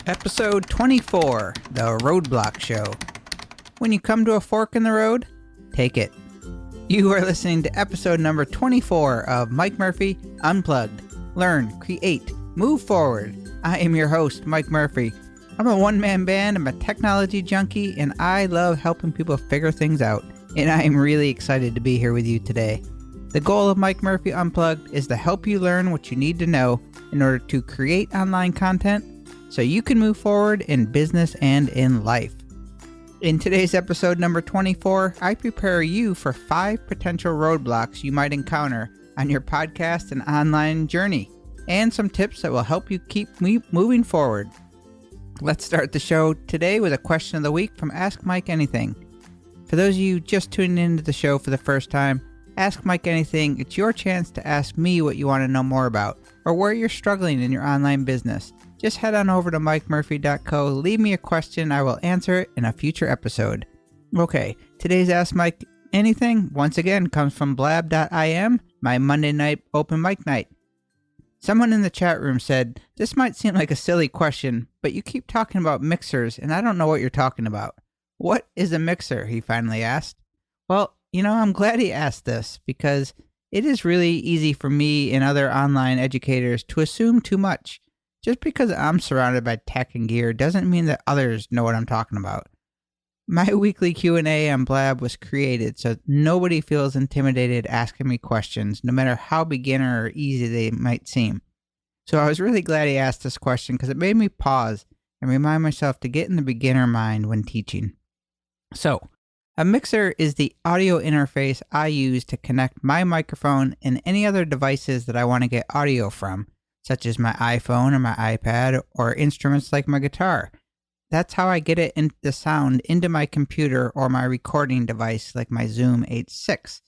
Episode 24, The Roadblock Show. When you come to a fork in the road, take it. You are listening to episode number 24 of Mike Murphy Unplugged. Learn, create, move forward. I am your host, Mike Murphy. I'm a one-man band, I'm a technology junkie, and I love helping people figure things out. And I am really excited to be here with you today. The goal of Mike Murphy Unplugged is to help you learn what you need to know in order to create online content so you can move forward in business and in life. In today's episode number 24, I prepare you for 5 potential roadblocks you might encounter on your podcast and online journey, and some tips that will help you keep moving forward. Let's start the show today with a question of the week from Ask Mike Anything. For those of you just tuning into the show for the first time, Ask Mike Anything, it's your chance to ask me what you want to know more about, or where you're struggling in your online business. Just head on over to mikemurphy.co, leave me a question, I will answer it in a future episode. Okay, today's Ask Mike Anything, once again, comes from Blab.im, my Monday night open mic night. Someone in the chat room said, "This might seem like a silly question, but you keep talking about mixers, and I don't know what you're talking about." "What is a mixer?" he finally asked. Well, I'm glad he asked this, because it is really easy for me and other online educators to assume too much. Just because I'm surrounded by tech and gear doesn't mean that others know what I'm talking about. My weekly Q&A on Blab was created so nobody feels intimidated asking me questions, no matter how beginner or easy they might seem. So I was really glad he asked this question because it made me pause and remind myself to get in the beginner mind when teaching. So, a mixer is the audio interface I use to connect my microphone and any other devices that I want to get audio from, such as my iPhone or my iPad or instruments like my guitar. That's how I get the sound into my computer or my recording device like my Zoom H6.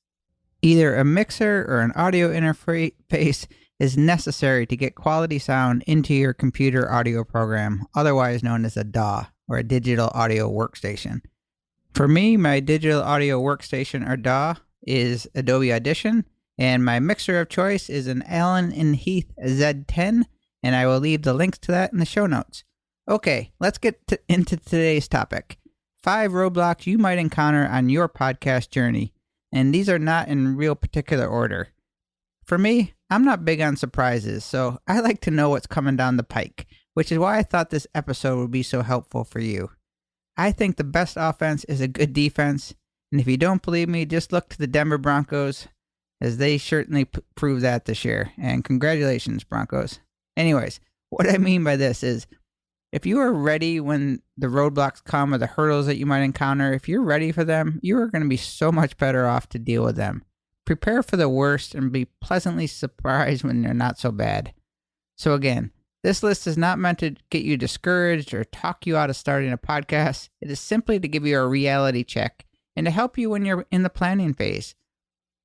Either a mixer or an audio interface is necessary to get quality sound into your computer audio program, otherwise known as a DAW, or a digital audio workstation. For me, my digital audio workstation or DAW is Adobe Audition, and my mixer of choice is an Allen Heath ZED, and I will leave the links to that in the show notes. Okay, let's get into today's topic. 5 roadblocks you might encounter on your podcast journey, and these are not in real particular order. For me, I'm not big on surprises, so I like to know what's coming down the pike, which is why I thought this episode would be so helpful for you. I think the best offense is a good defense, and if you don't believe me, just look to the Denver Broncos, as they certainly prove that this year. And congratulations, Broncos. Anyways, what I mean by this is, if you are ready when the roadblocks come or the hurdles that you might encounter, if you're ready for them, you are going to be so much better off to deal with them. Prepare for the worst and be pleasantly surprised when they're not so bad. So again, this list is not meant to get you discouraged or talk you out of starting a podcast. It is simply to give you a reality check and to help you when you're in the planning phase.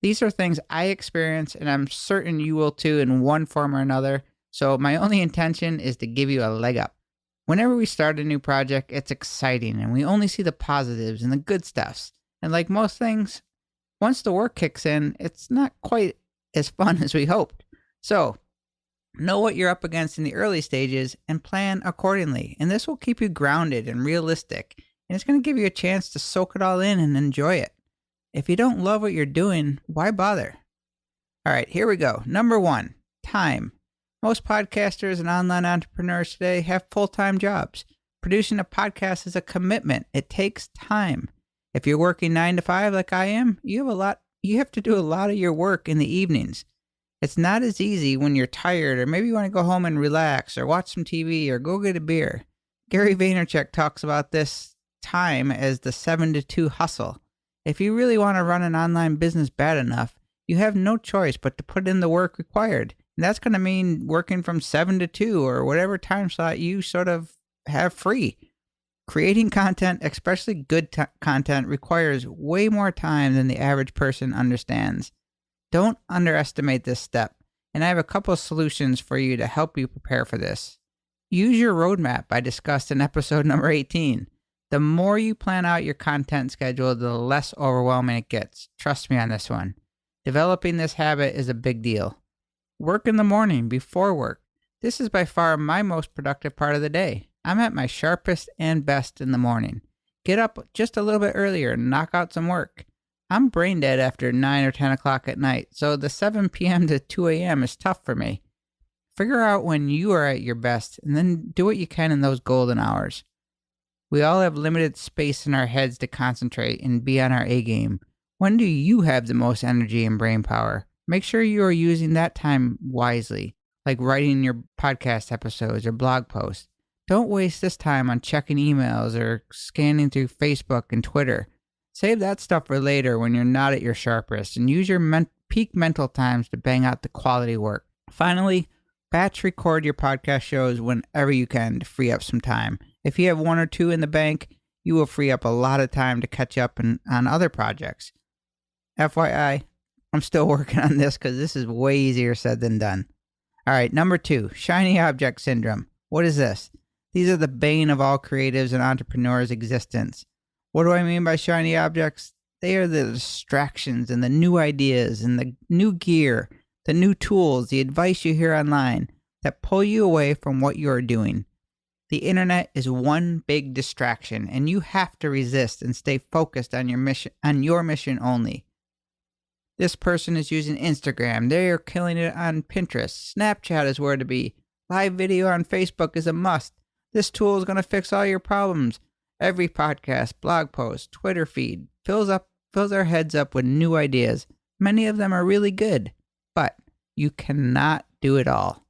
These are things I experience, and I'm certain you will too in one form or another, so my only intention is to give you a leg up. Whenever we start a new project, it's exciting, and we only see the positives and the good stuffs. And like most things, once the work kicks in, it's not quite as fun as we hoped. So, know what you're up against in the early stages and plan accordingly, and this will keep you grounded and realistic, and it's going to give you a chance to soak it all in and enjoy it. If you don't love what you're doing, why bother? All right, here we go. Number 1, time. Most podcasters and online entrepreneurs today have full-time jobs. Producing a podcast is a commitment. It takes time. If you're working 9 to 5 like I am, you have to do a lot of your work in the evenings. It's not as easy when you're tired, or maybe you want to go home and relax or watch some TV or go get a beer. Gary Vaynerchuk talks about this time as the 7 to 2 hustle. If you really want to run an online business bad enough, you have no choice but to put in the work required. And that's going to mean working from 7 to 2 or whatever time slot you sort of have free. Creating content, especially good content, requires way more time than the average person understands. Don't underestimate this step, and I have a couple of solutions for you to help you prepare for this. Use your roadmap I discussed in episode number 18. The more you plan out your content schedule, the less overwhelming it gets. Trust me on this one. Developing this habit is a big deal. Work in the morning before work. This is by far my most productive part of the day. I'm at my sharpest and best in the morning. Get up just a little bit earlier and knock out some work. I'm brain dead after 9 or 10 o'clock at night, so the 7 p.m. to 2 a.m. is tough for me. Figure out when you are at your best and then do what you can in those golden hours. We all have limited space in our heads to concentrate and be on our A game. When do you have the most energy and brain power? Make sure you are using that time wisely, like writing your podcast episodes or blog posts. Don't waste this time on checking emails or scanning through Facebook and Twitter. Save that stuff for later when you're not at your sharpest, and use your peak mental times to bang out the quality work. Finally, batch record your podcast shows whenever you can to free up some time. If you have 1 or 2 in the bank, you will free up a lot of time to catch up on other projects. FYI, I'm still working on this because this is way easier said than done. All right, number 2, shiny object syndrome. What is this? These are the bane of all creatives and entrepreneurs' existence. What do I mean by shiny objects? They are the distractions and the new ideas and the new gear, the new tools, the advice you hear online that pull you away from what you are doing. The internet is one big distraction, and you have to resist and stay focused on your mission only. This person is using Instagram. They are killing it on Pinterest. Snapchat is where to be. Live video on Facebook is a must. This tool is going to fix all your problems. Every podcast, blog post, Twitter feed fills our heads up with new ideas. Many of them are really good, but you cannot do it all.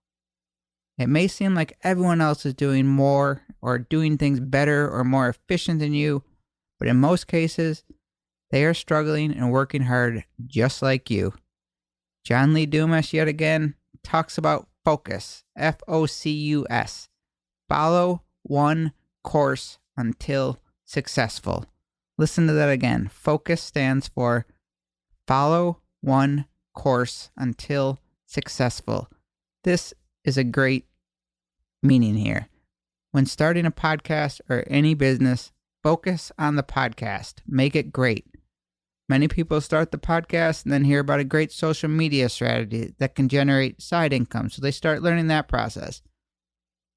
It may seem like everyone else is doing more or doing things better or more efficient than you, but in most cases, they are struggling and working hard just like you. John Lee Dumas, yet again, talks about focus, Focus. Follow one course until successful. Listen to that again. Focus stands for follow one course until successful. This is a great meaning here. When starting a podcast or any business, focus on the podcast. Make it great. Many people start the podcast and then hear about a great social media strategy that can generate side income, so they start learning that process.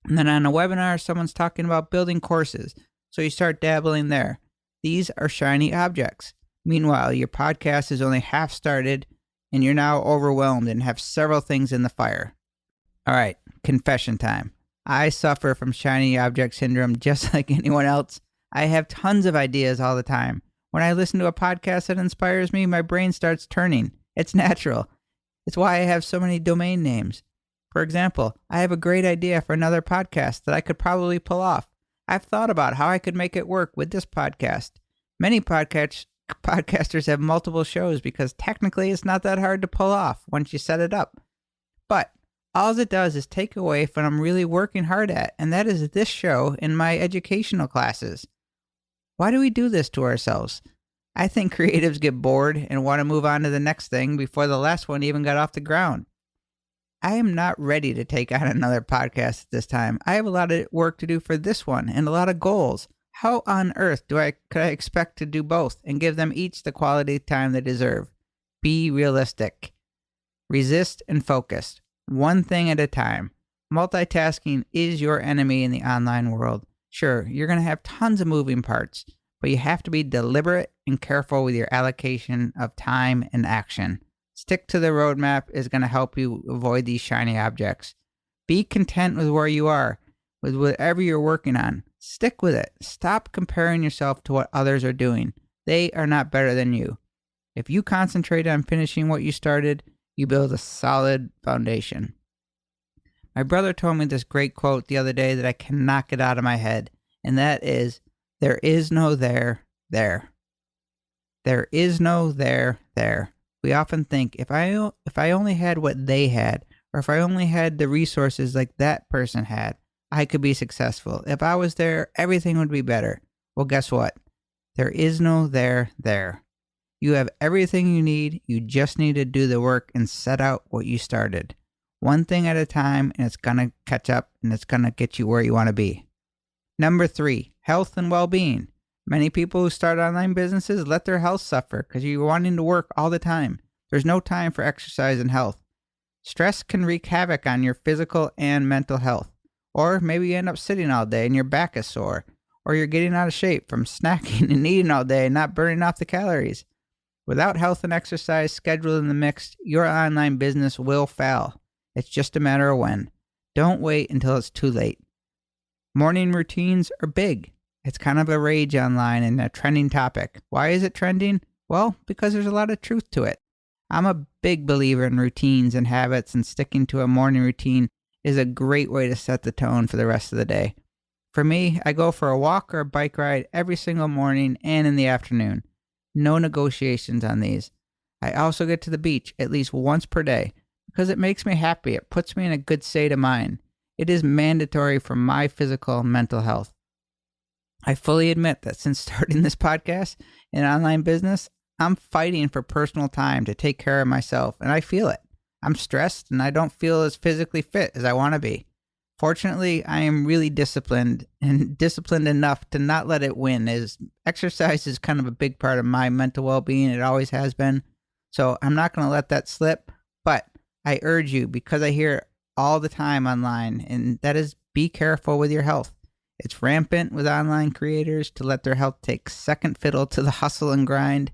And then on a webinar, someone's talking about building courses, so you start dabbling there. These are shiny objects. Meanwhile, your podcast is only half started, and you're now overwhelmed and have several things in the fire. All right, confession time. I suffer from shiny object syndrome just like anyone else. I have tons of ideas all the time. When I listen to a podcast that inspires me, my brain starts turning. It's natural. It's why I have so many domain names. For example, I have a great idea for another podcast that I could probably pull off. I've thought about how I could make it work with this podcast. Many podcasters have multiple shows because technically it's not that hard to pull off once you set it up. But all it does is take away from what I'm really working hard at, and that is this show in my educational classes. Why do we do this to ourselves? I think creatives get bored and want to move on to the next thing before the last one even got off the ground. I am not ready to take on another podcast at this time. I have a lot of work to do for this one and a lot of goals. How on earth could I expect to do both and give them each the quality time they deserve? Be realistic. Resist and focus. One thing at a time. Multitasking is your enemy in the online world. Sure, you're going to have tons of moving parts, but you have to be deliberate and careful with your allocation of time and action. Stick to the roadmap is going to help you avoid these shiny objects. Be content with where you are, with whatever you're working on. Stick with it. Stop comparing yourself to what others are doing. They are not better than you. If you concentrate on finishing what you started, you build a solid foundation. My brother told me this great quote the other day that I cannot get out of my head, and that is, there is no there. There is no there. We often think, if I only had what they had, or if I only had the resources like that person had, I could be successful. If I was there, everything would be better. Well, guess what? There is no there. You have everything you need. You just need to do the work and set out what you started. One thing at a time, and it's going to catch up, and it's going to get you where you want to be. Number 3, health and well-being. Many people who start online businesses let their health suffer because you're wanting to work all the time. There's no time for exercise and health. Stress can wreak havoc on your physical and mental health. Or maybe you end up sitting all day and your back is sore. Or you're getting out of shape from snacking and eating all day and not burning off the calories. Without health and exercise scheduled in the mix, your online business will fail. It's just a matter of when. Don't wait until it's too late. Morning routines are big. It's kind of a rage online and a trending topic. Why is it trending? Well, because there's a lot of truth to it. I'm a big believer in routines and habits, and sticking to a morning routine is a great way to set the tone for the rest of the day. For me, I go for a walk or a bike ride every single morning and in the afternoon. No negotiations on these. I also get to the beach at least once per day because it makes me happy. It puts me in a good state of mind. It is mandatory for my physical and mental health. I fully admit that since starting this podcast and online business, I'm fighting for personal time to take care of myself, and I feel it. I'm stressed and I don't feel as physically fit as I want to be. Fortunately, I am really disciplined enough to not let it win, as exercise is kind of a big part of my mental well-being. It always has been. So I'm not going to let that slip, but I urge you, because I hear it all the time online, and that is, be careful with your health. It's rampant with online creators to let their health take second fiddle to the hustle and grind.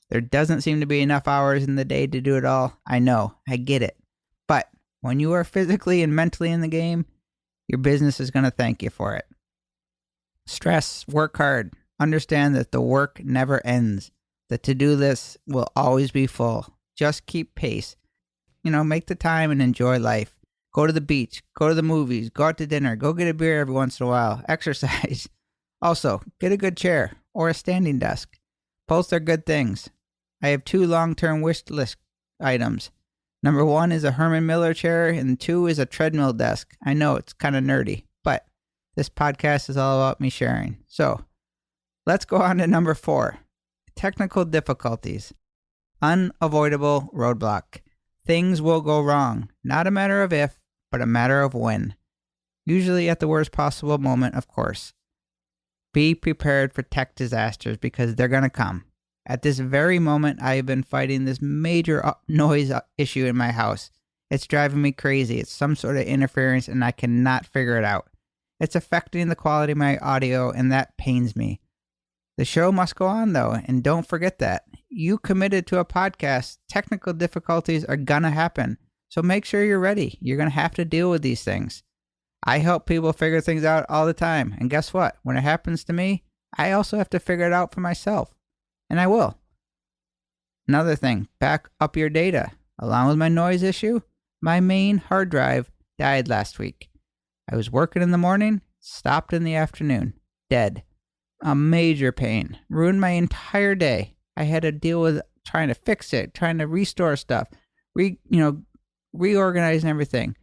There doesn't seem to be enough hours in the day to do it all. I know, I get it. But when you are physically and mentally in the game, your business is going to thank you for it. Stress, work hard. Understand that the work never ends. The to-do list will always be full. Just keep pace. Make the time and enjoy life. Go to the beach, go to the movies, go out to dinner, go get a beer every once in a while, exercise. Also, get a good chair or a standing desk. Both are good things. I have 2 long-term wish list items. Number 1 is a Herman Miller chair, and 2 is a treadmill desk. I know it's kind of nerdy, but this podcast is all about me sharing. So, let's go on to number 4. Technical difficulties. Unavoidable roadblock. Things will go wrong. Not a matter of if, but a matter of when. Usually at the worst possible moment, of course. Be prepared for tech disasters, because they're going to come. At this very moment, I have been fighting this major noise issue in my house. It's driving me crazy. It's some sort of interference, and I cannot figure it out. It's affecting the quality of my audio, and that pains me. The show must go on, though, and don't forget that. You committed to a podcast. Technical difficulties are going to happen, so make sure you're ready. You're going to have to deal with these things. I help people figure things out all the time, and guess what? When it happens to me, I also have to figure it out for myself. And I will. Another thing, back up your data. Along with my noise issue, my main hard drive died last week. I was working in the morning, stopped in the afternoon, dead. A major pain. Ruined my entire day. I had to deal with trying to fix it, trying to restore stuff, reorganize and everything.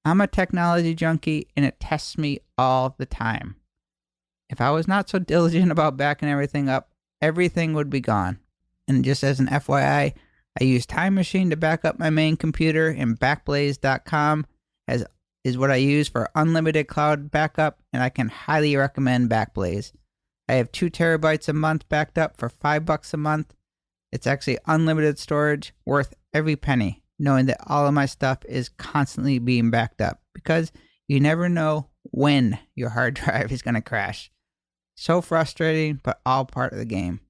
I'm a technology junkie, and it tests me all the time. If I was not so diligent about backing everything up, everything would be gone. And just as an FYI, I use Time Machine to back up my main computer, and Backblaze.com is what I use for unlimited cloud backup, and I can highly recommend Backblaze. I have 2 terabytes a month backed up for $5 a month. It's actually unlimited storage, worth every penny, knowing that all of my stuff is constantly being backed up, because you never know when your hard drive is going to crash. So frustrating, but all part of the game.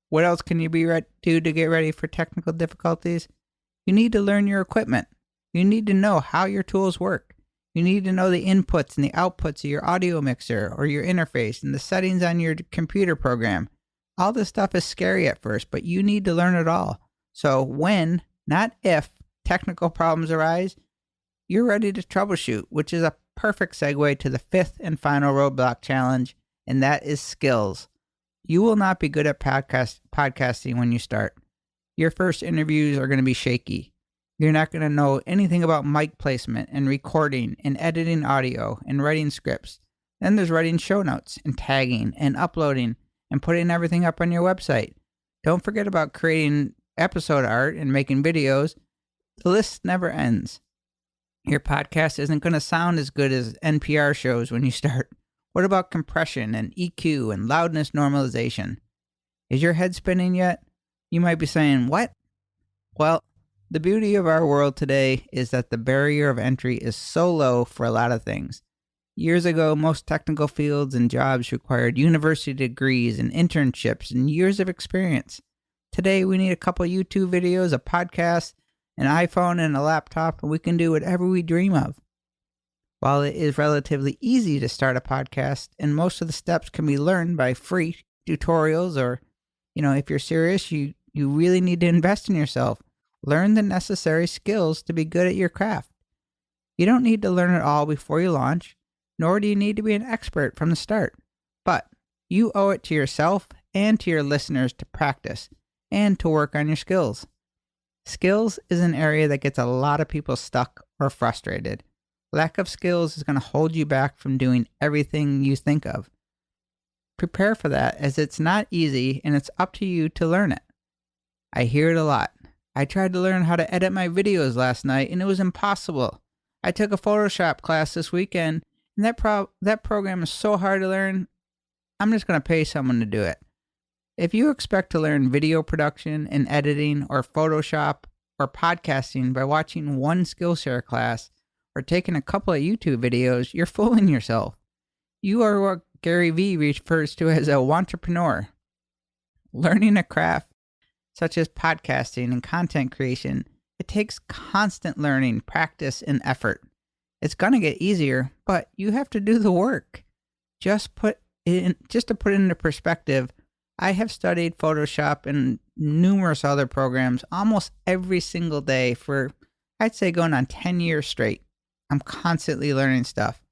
What else can you do to get ready for technical difficulties? You need to learn your equipment. You need to know how your tools work. You need to know the inputs and the outputs of your audio mixer or your interface and the settings on your computer program. All this stuff is scary at first, but you need to learn it all. So when, not if, technical problems arise, you're ready to troubleshoot, which is a perfect segue to the 5th and final roadblock challenge, and that is skills. You will not be good at podcasting when you start. Your first interviews are going to be shaky. You're not going to know anything about mic placement and recording and editing audio and writing scripts. Then there's writing show notes and tagging and uploading and putting everything up on your website. Don't forget about creating episode art and making videos. The list never ends. Your podcast isn't going to sound as good as NPR shows when you start. What about compression and EQ and loudness normalization? Is your head spinning yet? You might be saying, what? Well, The beauty of our world today is that the barrier of entry is so low for a lot of things. Years ago, most technical fields and jobs required university degrees and internships and years of experience. Today, we need a couple YouTube videos, a podcast, an iPhone, and a laptop, and we can do whatever we dream of. While it is relatively easy to start a podcast, and most of the steps can be learned by free tutorials, or, if you're serious, you really need to invest in yourself. Learn the necessary skills to be good at your craft. You don't need to learn it all before you launch, nor do you need to be an expert from the start. But you owe it to yourself and to your listeners to practice and to work on your skills. Skills is an area that gets a lot of people stuck or frustrated. Lack of skills is going to hold you back from doing everything you think of. Prepare for that, as it's not easy and it's up to you to learn it. I hear it a lot. I tried to learn how to edit my videos last night and it was impossible. I took a Photoshop class this weekend and that program is so hard to learn, I'm just going to pay someone to do it. If you expect to learn video production and editing or Photoshop or podcasting by watching one Skillshare class or taking a couple of YouTube videos, you're fooling yourself. You are what Gary Vee refers to as a wantrepreneur. Learning a craft such as podcasting and content creation, it takes constant learning, practice, and effort. It's going to get easier, but you have to do the work. Just to put it into perspective, I have studied Photoshop and numerous other programs almost every single day for, I'd say, going on 10 years straight. I'm constantly learning stuff.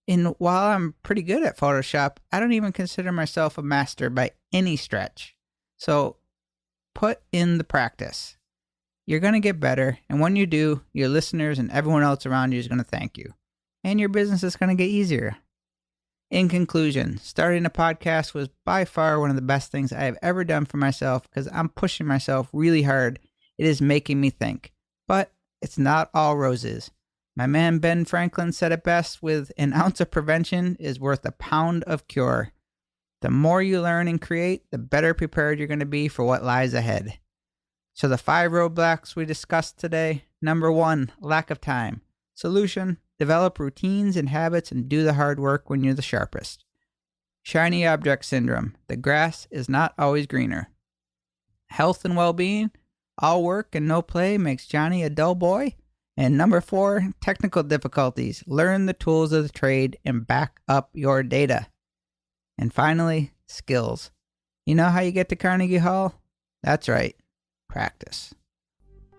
And while I'm pretty good at Photoshop, I don't even consider myself a master by any stretch. So put in the practice. You're going to get better, and when you do, your listeners and everyone else around you is going to thank you. And your business is going to get easier. In conclusion, starting a podcast was by far one of the best things I have ever done for myself because I'm pushing myself really hard. It is making me think. But it's not all roses. My man Ben Franklin said it best with an ounce of prevention is worth a pound of cure. The more you learn and create, the better prepared you're going to be for what lies ahead. So the 5 roadblocks we discussed today. Number 1, lack of time. Solution, develop routines and habits and do the hard work when you're the sharpest. Shiny object syndrome. The grass is not always greener. Health and well-being. All work and no play makes Johnny a dull boy. And number 4, technical difficulties. Learn the tools of the trade and back up your data. And finally, skills. You know how you get to Carnegie Hall? That's right, practice.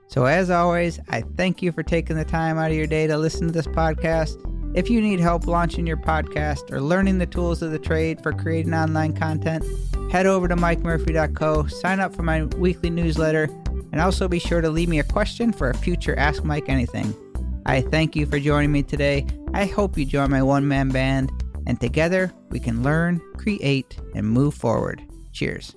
So as always, I thank you for taking the time out of your day to listen to this podcast. If you need help launching your podcast or learning the tools of the trade for creating online content, head over to mikemurphy.co, sign up for my weekly newsletter, and also be sure to leave me a question for a future Ask Mike Anything. I thank you for joining me today. I hope you join my one-man band, and together we can learn, create, and move forward. Cheers.